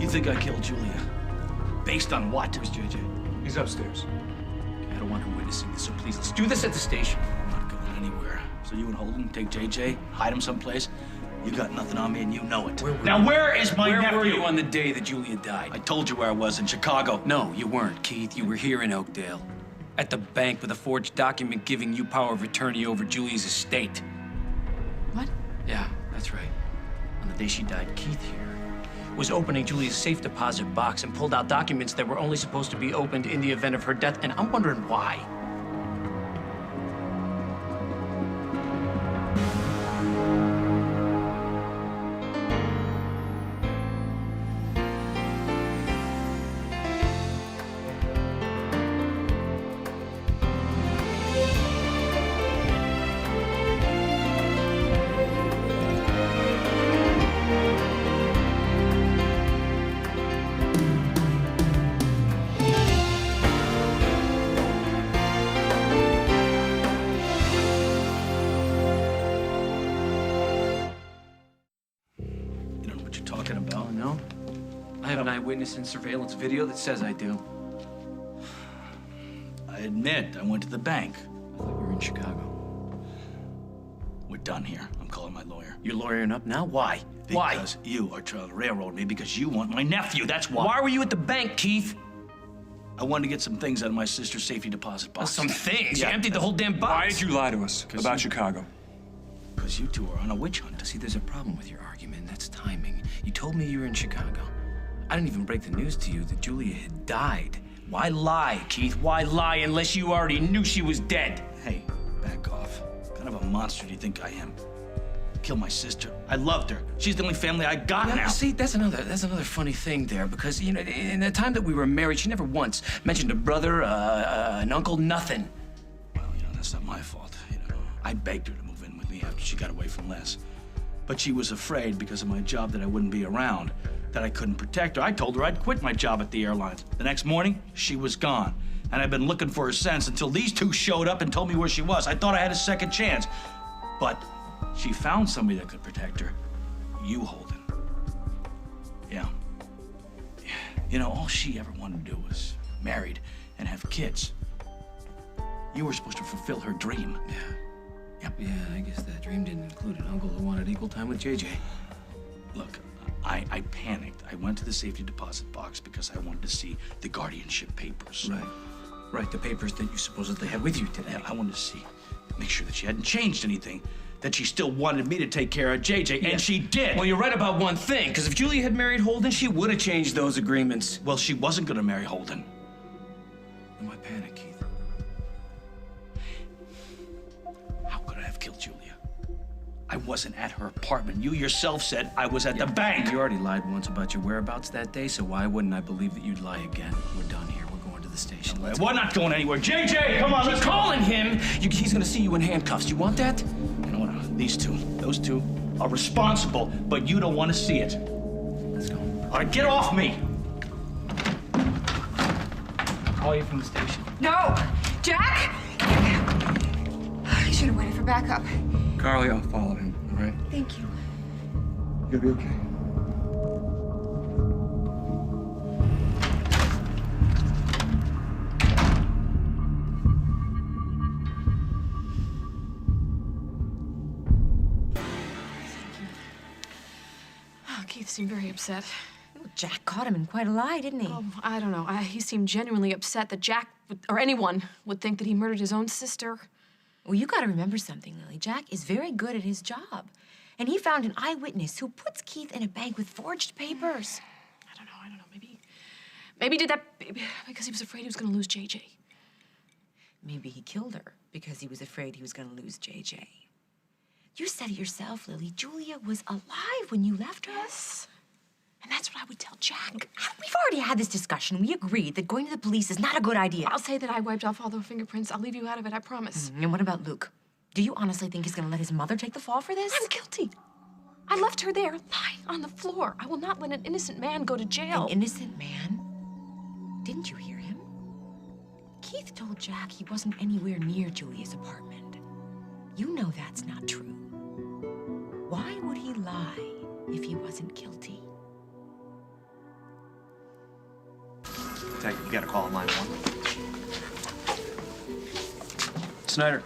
You think I killed Julia? Based on what? Where's JJ? He's upstairs. Okay, I don't want her witnessing this, so please, let's do this at the station. I'm not going anywhere. So you and Holden take JJ, hide him someplace. You got nothing on me, and you know it. Where is my nephew? Where were you on the day that Julia died? I told you where I was, in Chicago. No, you weren't, Keith. You were here in Oakdale. At the bank with a forged document giving you power of attorney over Julia's estate. What? Yeah, that's right. On the day she died, Keith here was opening Julia's safe deposit box and pulled out documents that were only supposed to be opened in the event of her death, and I'm wondering why. About. Oh, no? I have an eyewitness and surveillance video that says I do. I admit, I went to the bank. I thought you were in Chicago. We're done here. I'm calling my lawyer. You're lawyering up now? Why? Because you are trying to railroad me because you want my nephew, that's why. Why were you at the bank, Keith? I wanted to get some things out of my sister's safety deposit box. Some things? Yeah, You emptied the whole damn box. Why did you lie to us about Chicago? Because you two are on a witch hunt. See, there's a problem with your argument, and that's timing. You told me you were in Chicago. I didn't even break the news to you that Julia had died. Why lie, Keith? Why lie unless you already knew she was dead? Hey, back off. What kind of a monster do you think I am? Kill my sister. I loved her. She's the only family I got now. See, that's another funny thing there, because, you know, in the time that we were married, she never once mentioned a brother, an uncle, nothing. Well, you know, that's not my fault. You know, I begged her to move in with me after she got away from Les. But she was afraid because of my job that I wouldn't be around, that I couldn't protect her. I told her I'd quit my job at the airlines. The next morning, she was gone. And I've been looking for her since until these two showed up and told me where she was. I thought I had a second chance. But she found somebody that could protect her. You, Holden. Yeah. You know, all she ever wanted to do was married and have kids. You were supposed to fulfill her dream. Yeah. Yep. Yeah, I guess that dream didn't include an uncle who wanted equal time with JJ. Look, I panicked. I went to the safety deposit box because I wanted to see the guardianship papers. Right, the papers that you supposedly had with you today. Yeah, I wanted to see, make sure that she hadn't changed anything, that she still wanted me to take care of JJ, and she did. Well, you're right about one thing, because if Julia had married Holden, she would have changed those agreements. Well, she wasn't gonna marry Holden. Then why panic, Keith? How could I have killed Julia? I wasn't at her apartment. You yourself said I was at the bank. You already lied once about your whereabouts that day, so why wouldn't I believe that you'd lie again? We're done here. We're going to the station. We're not going anywhere. JJ, come on, let's go. Calling him! He's gonna see you in handcuffs. You want that? You know what? Those two are responsible, but you don't want to see it. Let's go. All right, get off me! I'll call you from the station. No! Jack! I should have waited for backup. Carly, I'll follow him, all right? Thank you. You'll be okay. Oh, Keith seemed very upset. Jack caught him in quite a lie, didn't he? Oh, I don't know. He seemed genuinely upset that Jack, or anyone, would think that he murdered his own sister. Well, you gotta remember something, Lily. Jack is very good at his job. And he found an eyewitness who puts Keith in a bank with forged papers. I don't know. Maybe he did that because he was afraid he was gonna lose JJ. Maybe he killed her because he was afraid he was gonna lose JJ. You said it yourself, Lily. Julia was alive when you left her. Yes. And that's what I would tell Jack. We've already had this discussion. We agreed that going to the police is not a good idea. I'll say that I wiped off all the fingerprints. I'll leave you out of it, I promise. And what about Luke? Do you honestly think he's gonna let his mother take the fall for this? I'm guilty. I left her there, lying on the floor. I will not let an innocent man go to jail. An innocent man? Didn't you hear him? Keith told Jack he wasn't anywhere near Julia's apartment. You know that's not true. Why would he lie if he wasn't guilty? Detective, you gotta call 911. Snyder.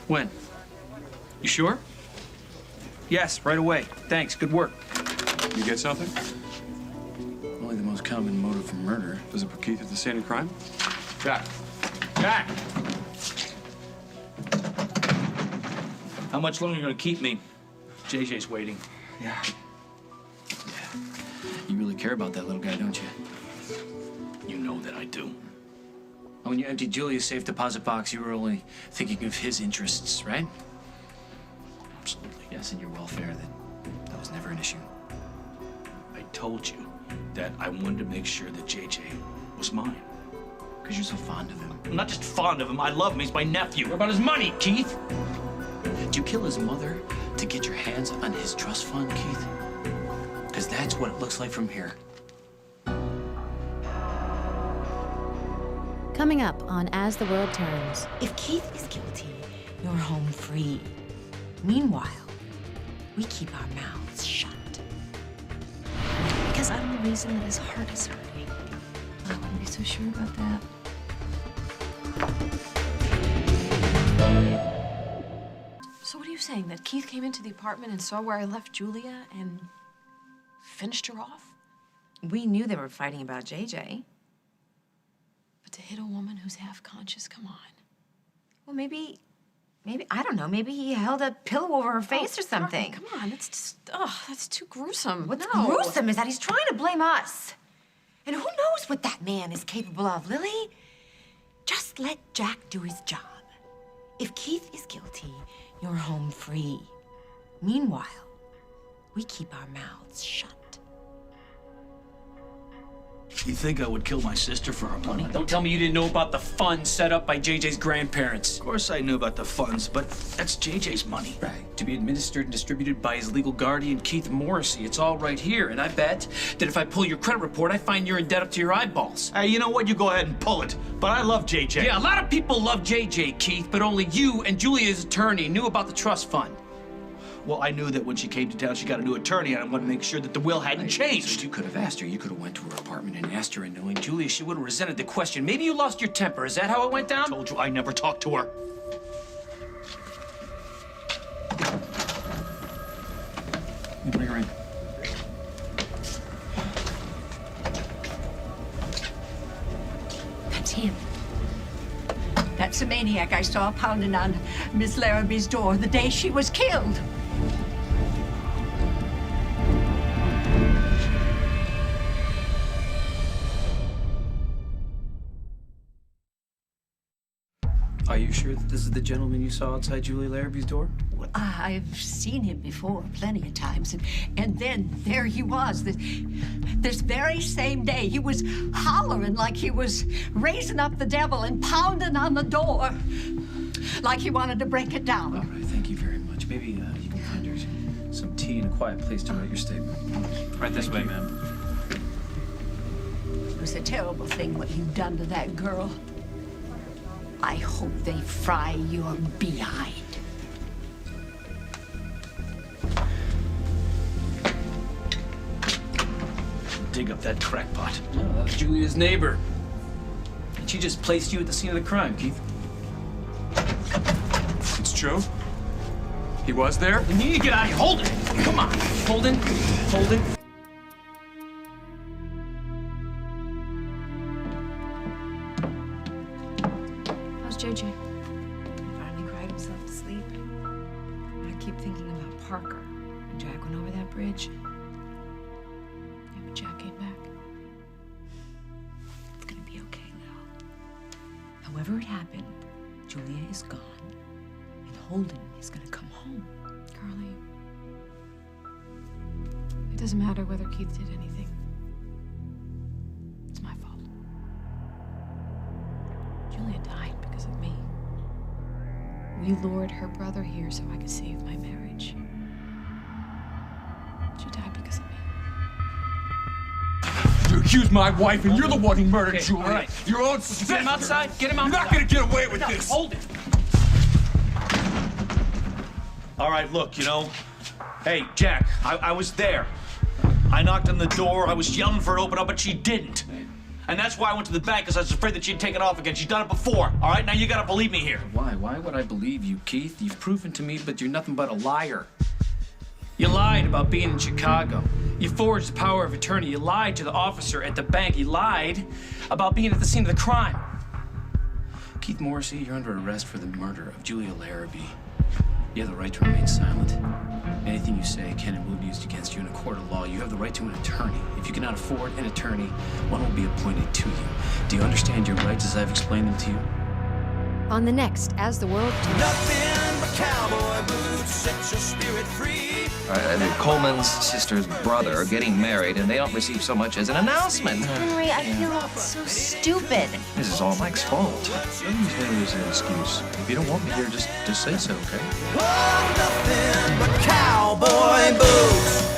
When? You sure? Yes, right away. Thanks, good work. You get something? Only the most common motive for murder. Does it put Keith at the scene of crime? Jack. Jack! How much longer are you gonna keep me? JJ's waiting. Yeah. You really care about that little guy, don't you? You know that I do. When you emptied Julia's safe deposit box, you were only thinking of his interests, right? Absolutely. Yes, and your welfare, that was never an issue. I told you that I wanted to make sure that JJ was mine. Because you're so fond of him. I'm not just fond of him, I love him. He's my nephew. What about his money, Keith? Did you kill his mother to get your hands on his trust fund, Keith? Because that's what it looks like from here. Coming up on As the World Turns. If Keith is guilty, you're home free. Meanwhile, we keep our mouths shut. Because I'm the reason that his heart is hurting. I wouldn't be so sure about that. So what are you saying? That Keith came into the apartment and saw where I left Julia and finished her off? We knew they were fighting about JJ. But to hit a woman who's half conscious, come on. Well, maybe, I don't know, maybe he held a pillow over her face or something. Come on, that's just, that's too gruesome. What's No. gruesome is that he's trying to blame us. And who knows what that man is capable of, Lily? Just let Jack do his job. If Keith is guilty, you're home free. Meanwhile, we keep our mouths shut. You think I would kill my sister for her money? Don't tell me you didn't know about the fund set up by JJ's grandparents. Of course I knew about the funds, but that's JJ's money. Right. To be administered and distributed by his legal guardian, Keith Morrissey. It's all right here. And I bet that if I pull your credit report, I find you're in debt up to your eyeballs. Hey, you know what? You go ahead and pull it. But I love JJ. Yeah, a lot of people love JJ, Keith, but only you and Julia's attorney knew about the trust fund. Well, I knew that when she came to town, she got a new attorney, and I wanted to make sure that the will hadn't changed. So you could have asked her. You could have went to her apartment and asked her, and knowing Julia, she would have resented the question. Maybe you lost your temper. Is that how it went down? I told you I never talked to her. You bring her in. That's him. That's the maniac I saw pounding on Miss Larrabee's door the day she was killed. Are you sure that this is the gentleman you saw outside Julia Larrabee's door? Well, I've seen him before plenty of times, and then there he was. This very same day, he was hollering like he was raising up the devil and pounding on the door like he wanted to break it down. All right, thank you very much. Maybe you can find her some tea and a quiet place to write your statement. Right this way, ma'am. It was a terrible thing what you've done to that girl. I hope they fry your behind. Dig up that crackpot. No, that was Julia's neighbor. And she just placed you at the scene of the crime, Keith. It's true? He was there? You need to get out of here. Hold it! Come on. Hold it. Hold it. How's JJ? He finally cried himself to sleep. I keep thinking about Parker when Jack went over that bridge. Yeah, but Jack came back. It's gonna be okay, Lil. However it happened, Julia is gone, and Holden is gonna come home. Carly, it doesn't matter whether Keith did anything. It's my fault. Julia died because of me. We lured her brother here so I could save my marriage. She died because of me. You accuse my wife, and you're the one who murdered Okay, Julia. all right. Your own Get sister. him outside. Get him You're outside. not gonna get away with No, this. hold it. All right, look, you know. Hey, Jack, I was there. I knocked on the door. I was yelling for her to open up, but she didn't. And that's why I went to the bank, because I was afraid that she'd take it off again. She's done it before, all right? Now you gotta believe me here. Why? Why would I believe you, Keith? You've proven to me, but you're nothing but a liar. You lied about being in Chicago. You forged the power of attorney. You lied to the officer at the bank. You lied about being at the scene of the crime. Keith Morrissey, you're under arrest for the murder of Julia Larrabee. You have the right to remain silent. Anything you say can and will be used against you in a court of law. You have the right to an attorney. If you cannot afford an attorney, one will be appointed to you. Do you understand your rights as I've explained them to you? On the next As the World Turns. Nothing but cowboy boots set your spirit free. Coleman's sister's brother getting married, and they don't receive so much as an announcement. Henry, I feel so stupid. This is all Mike's fault. Don't use Henry as an excuse. If you don't want me here, just say so, okay? Oh, nothing but cowboy boots.